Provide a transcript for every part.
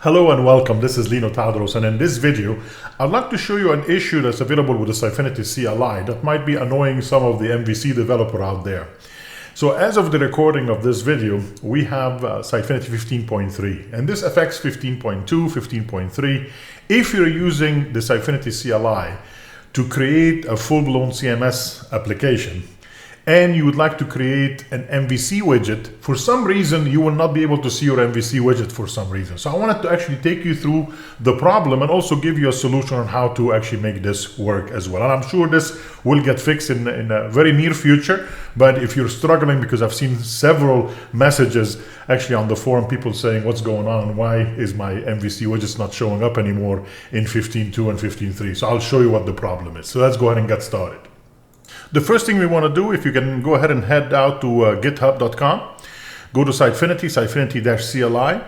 Hello and welcome. This is Lino Tadros, and in this video I'd like to show you an issue that's available with the Sitefinity CLI that might be annoying some of the MVC developer out there. So as of the recording of this video, we have Sitefinity 15.3, and this affects 15.2, 15.3. If you're using the Sitefinity CLI to create a full-blown CMS application, and you would like to create an MVC widget, for some reason you will not be able to see your MVC widget for some reason. So I wanted to actually take you through the problem and also give you a solution on how to actually make this work as well. And I'm sure this will get fixed in a very near future, but if you're struggling, because I've seen several messages actually on the forum, people saying what's going on, why is my MVC widgets not showing up anymore in 15.2 and 15.3. So I'll show you what the problem is. So let's go ahead and get started. The first thing we want to do, if you can go ahead and head out to github.com, go to Sitefinity, Sitefinity-CLI.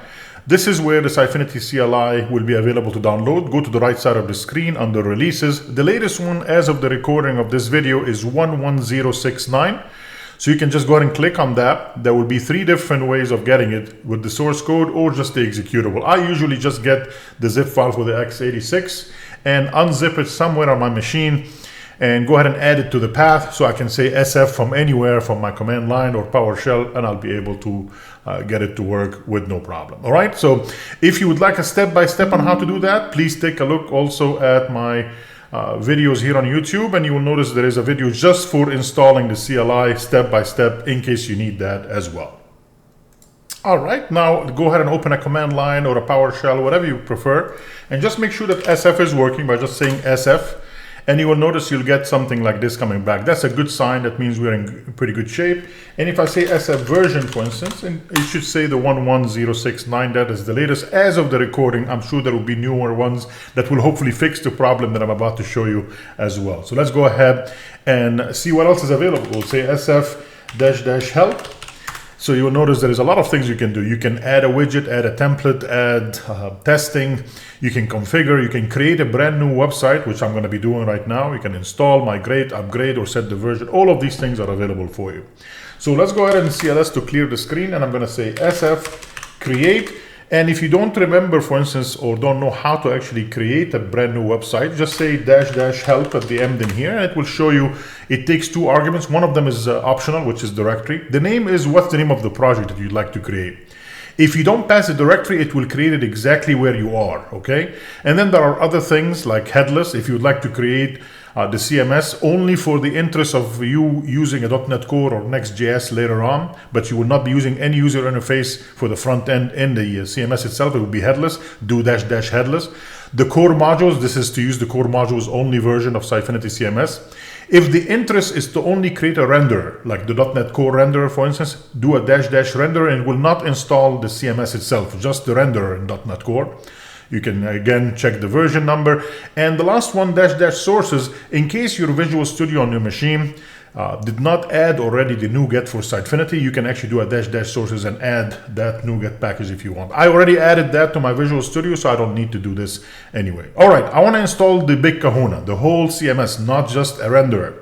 This is where the Sitefinity CLI will be available to download. Go to the right side of the screen under releases. The latest one as of the recording of this video is 11069. So you can just go ahead and click on that. There will be 3 different ways of getting it, with the source code or just the executable. I usually just get the zip file for the x86 and unzip it somewhere on my machine and go ahead and add it to the path, so I can say SF from anywhere from my command line or PowerShell, and I'll be able to get it to work with no problem. All right, so if you would like a step-by-step on how to do that, please take a look also at my videos here on YouTube, and you will notice there is a video just for installing the CLI step-by-step in case you need that as well. All right, now go ahead and open a command line or a PowerShell, whatever you prefer, and just make sure that SF is working by just saying SF. And you will notice you'll get something like this coming back. That's a good sign. That means we're in pretty good shape. And if I say SF version, for instance, and it should say the 11069, that is the latest as of the recording. I'm sure there will be newer ones that will hopefully fix the problem that I'm about to show you as well. So let's go ahead and see what else is available. We'll say SF-help. So you'll notice there is a lot of things you can do. You can add a widget, add a template, add testing. You can configure, you can create a brand new website, which I'm going to be doing right now. You can install, migrate, upgrade, or set the version. All of these things are available for you. So let's go ahead and CLS to clear the screen, and I'm going to say SF create. And if you don't remember, for instance, or don't know how to actually create a brand new website, just say --help at the end in here, and it will show you. It takes 2 arguments. One of them is optional, which is directory. The name is what's the name of the project that you'd like to create. If you don't pass the directory, it will create it exactly where you are, okay? And then there are other things like headless. If you'd like to create the CMS only for the interest of you using a .NET Core or Next.js later on, but you will not be using any user interface for the front end in the CMS itself, it will be headless, do --headless. The core modules, this is to use the core modules only version of Sitefinity CMS. If the interest is to only create a renderer, like the .NET Core renderer, for instance, do a --renderer and will not install the CMS itself, just the renderer in .NET Core. You can again check the version number. And the last one, --sources, in case your Visual Studio on your machine did not add already the NuGet for Sitefinity, you can actually do a --sources and add that NuGet package if you want. I already added that to my Visual Studio, so I don't need to do this anyway. All right, I want to install the big kahuna, the whole CMS, not just a renderer.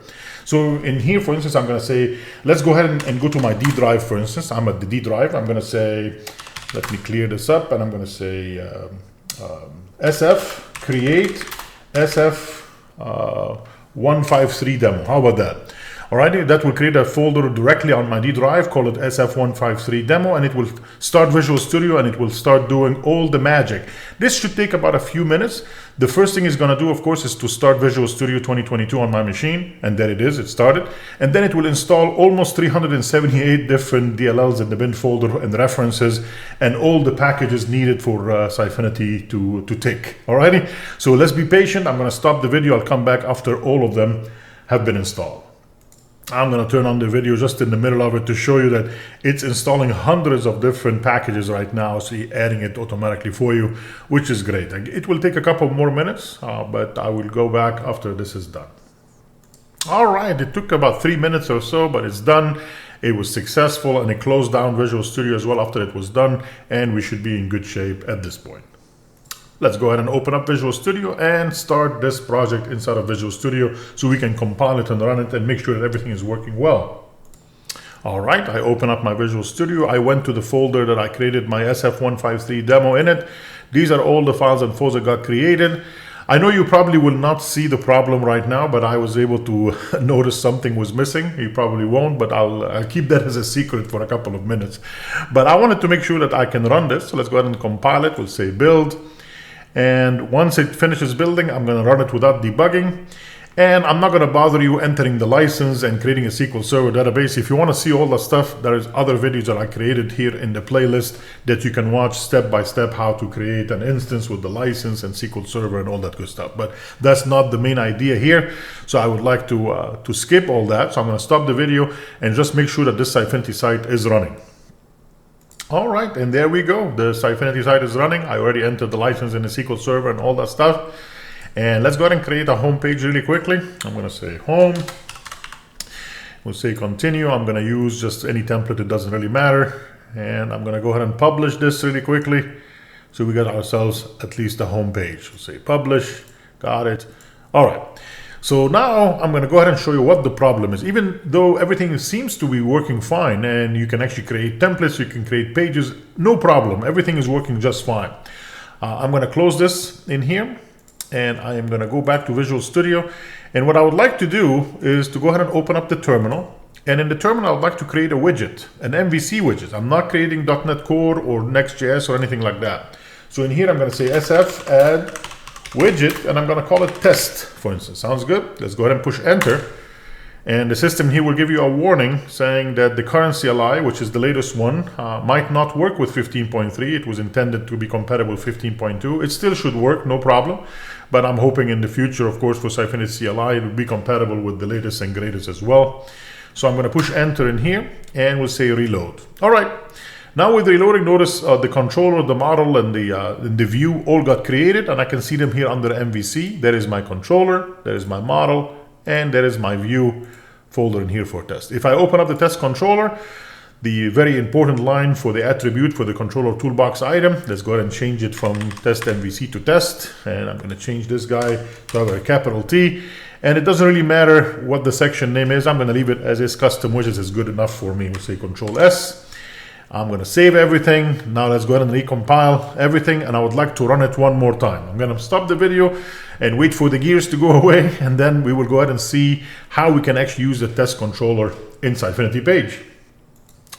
So in here, for instance, I'm going to say, let's go ahead and go to my D drive, for instance. I'm at the D drive. I'm going to say, let me clear this up, and I'm going to say SF create SF 153 demo. How about that? Alrighty, that will create a folder directly on my D drive, call it SF153 demo, and it will start Visual Studio and it will start doing all the magic. This should take about a few minutes. The first thing it's going to do, of course, is to start Visual Studio 2022 on my machine, and there it is, it started. And then it will install almost 378 different DLLs in the bin folder and references and all the packages needed for Sitefinity to tick. Alrighty, so let's be patient. I'm going to stop the video. I'll come back after all of them have been installed. I'm going to turn on the video just in the middle of it to show you that it's installing hundreds of different packages right now, so adding it automatically for you, which is great. It will take a couple more minutes, but I will go back after this is done. All right, it took about 3 minutes or so, but it's done. It was successful, and it closed down Visual Studio as well after it was done, and we should be in good shape at this point. Let's go ahead and open up Visual Studio and start this project inside of Visual Studio so we can compile it and run it and make sure that everything is working well. All right, I open up my Visual Studio. I went to the folder that I created my SF153 demo in it. These are all the files and folders that got created. I know you probably will not see the problem right now, but I was able to notice something was missing. You probably won't, but I'll keep that as a secret for a couple of minutes. But I wanted to make sure that I can run this. So let's go ahead and compile it. We'll say build. And once it finishes building, I'm going to run it without debugging. And I'm not going to bother you entering the license and creating a SQL Server database. If you want to see all the stuff, there's other videos that I created here in the playlist that you can watch step by step how to create an instance with the license and SQL Server and all that good stuff. But that's not the main idea here. So I would like to skip all that. So I'm going to stop the video and just make sure that this Sitefinity site is running. All right, and there we go. The Sitefinity site is running. I already entered the license in the SQL Server and all that stuff. And let's go ahead and create a home page really quickly. I'm going to say home. We'll say continue. I'm going to use just any template. It doesn't really matter. And I'm going to go ahead and publish this really quickly. So we got ourselves at least a home page. We'll say publish. Got it. All right. So now I'm going to go ahead and show you what the problem is. Even though everything seems to be working fine and you can actually create templates, you can create pages, no problem. Everything is working just fine. I'm going to close this in here. And I am going to go back to Visual Studio. And what I would like to do is to go ahead and open up the terminal. And in the terminal, I would like to create a widget, an MVC widget. I'm not creating .NET Core or Next.js or anything like that. So in here, I'm going to say SF add widget, and I'm going to call it test, for instance. Sounds good? Let's go ahead and push enter. And the system here will give you a warning saying that the current CLI, which is the latest one, might not work with 15.3. It was intended to be compatible with 15.2. It still should work, no problem. But I'm hoping in the future, of course, for Sitefinity CLI, it will be compatible with the latest and greatest as well. So I'm going to push enter in here, and we'll say reload. All right. Now with reloading, notice the controller, the model, and the view all got created, and I can see them here under MVC. There is my controller, there is my model, and there is my view folder in here for test. If I open up the test controller, the very important line for the attribute for the controller toolbox item, let's go ahead and change it from test MVC to test. And I'm going to change this guy to have a capital T. And it doesn't really matter what the section name is. I'm going to leave it as is. Custom widgets is good enough for me. We'll say Control S. I'm going to save everything. Now let's go ahead and recompile everything, and I would like to run it one more time. I'm going to stop the video and wait for the gears to go away, and then we will go ahead and see how we can actually use the test controller in Sitefinity page.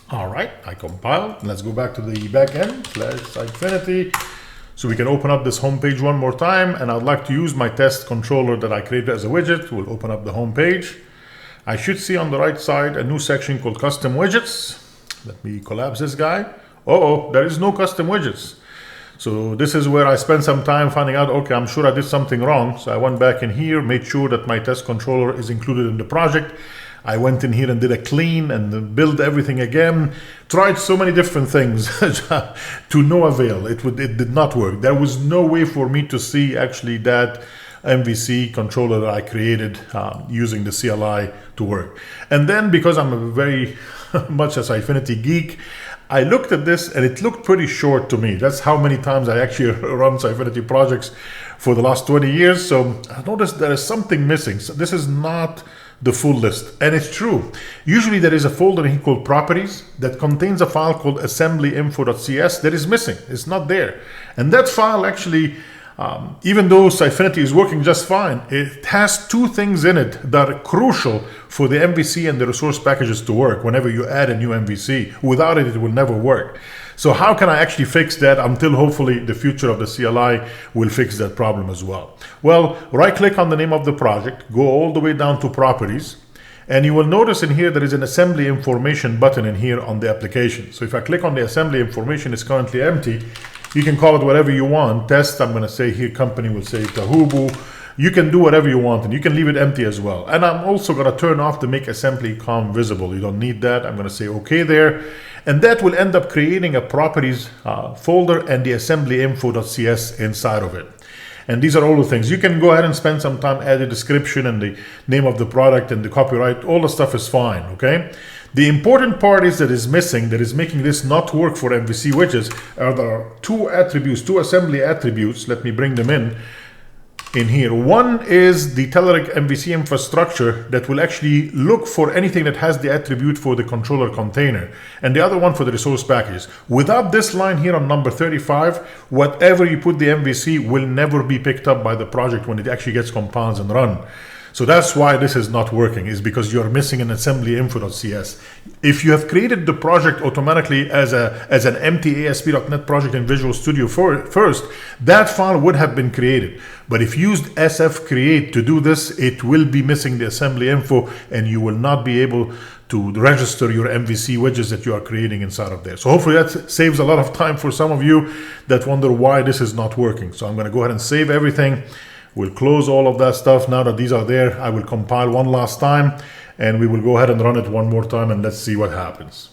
All right, I compiled. Let's go back to the back end, /Sitefinity. So we can open up this home page one more time, and I'd like to use my test controller that I created as a widget. We'll open up the home page. I should see on the right side a new section called Custom Widgets. Let me collapse this guy. Oh, there is no custom widgets. So this is where I spent some time finding out, okay, I'm sure I did something wrong. So I went back in here, made sure that my test controller is included in the project. I went in here and did a clean and build everything again. Tried so many different things to no avail. It did not work. There was no way for me to see actually that MVC controller that I created using the CLI to work. And then because I'm a very much a Sitefinity geek, I looked at this and it looked pretty short to me. That's how many times I actually run Sitefinity projects for the last 20 years. So I noticed there is something missing. So this is not the full list. And it's true. Usually there is a folder here called properties that contains a file called AssemblyInfo.cs that is missing. It's not there. And that file actually, even though Sitefinity is working just fine, it has two things in it that are crucial for the MVC and the resource packages to work whenever you add a new MVC. Without it, it will never work. So how can I actually fix that until hopefully the future of the CLI will fix that problem as well? Well, right-click on the name of the project, go all the way down to properties, and you will notice in here there is an assembly information button in here on the application. So if I click on the assembly information, it's currently empty. You can call it whatever you want. Test, I'm going to say here, company will say Tahubu. You can do whatever you want, and you can leave it empty as well. And I'm also going to turn off the make assembly com visible. You don't need that. I'm going to say OK there. And that will end up creating a properties folder and the AssemblyInfo.cs inside of it. And these are all the things. You can go ahead and spend some time, add a description and the name of the product and the copyright. All the stuff is fine, okay? The important part is that is missing, that is making this not work for MVC widgets, are there two attributes, two assembly attributes. Let me bring them in in here. One is the Telerik MVC infrastructure that will actually look for anything that has the attribute for the controller container, and the other one for the resource packages. Without this line here on number 35, whatever you put the MVC will never be picked up by the project when it actually gets compiled and run. So that's why this is not working, is because you're missing an AssemblyInfo.cs. If you have created the project automatically as an empty ASP.NET project in Visual Studio first, that file would have been created. But if you used sfcreate to do this, it will be missing the AssemblyInfo, and you will not be able to register your MVC widgets that you are creating inside of there. So hopefully that saves a lot of time for some of you that wonder why this is not working. So I'm going to go ahead and save everything. We'll close all of that stuff. Now that these are there, I will compile one last time, and we will go ahead and run it one more time, and let's see what happens.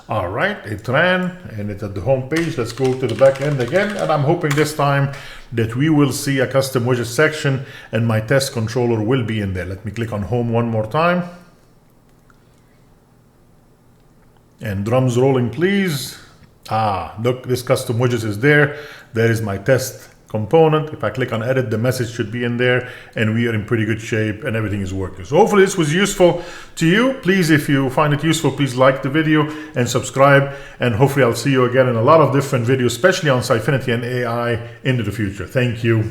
All right, it ran, and it's at the home page. Let's go to the back end again, and I'm hoping this time that we will see a custom widget section, and my test controller will be in there. Let me click on home one more time. And drums rolling, please. Look, this custom widget is there. There is my test component. If I click on edit, the message should be in there, and we are in pretty good shape, and everything is working. So hopefully this was useful to you. Please, if you find it useful, please like the video and subscribe, and hopefully I'll see you again in a lot of different videos, especially on Sitefinity and AI into the future. Thank you.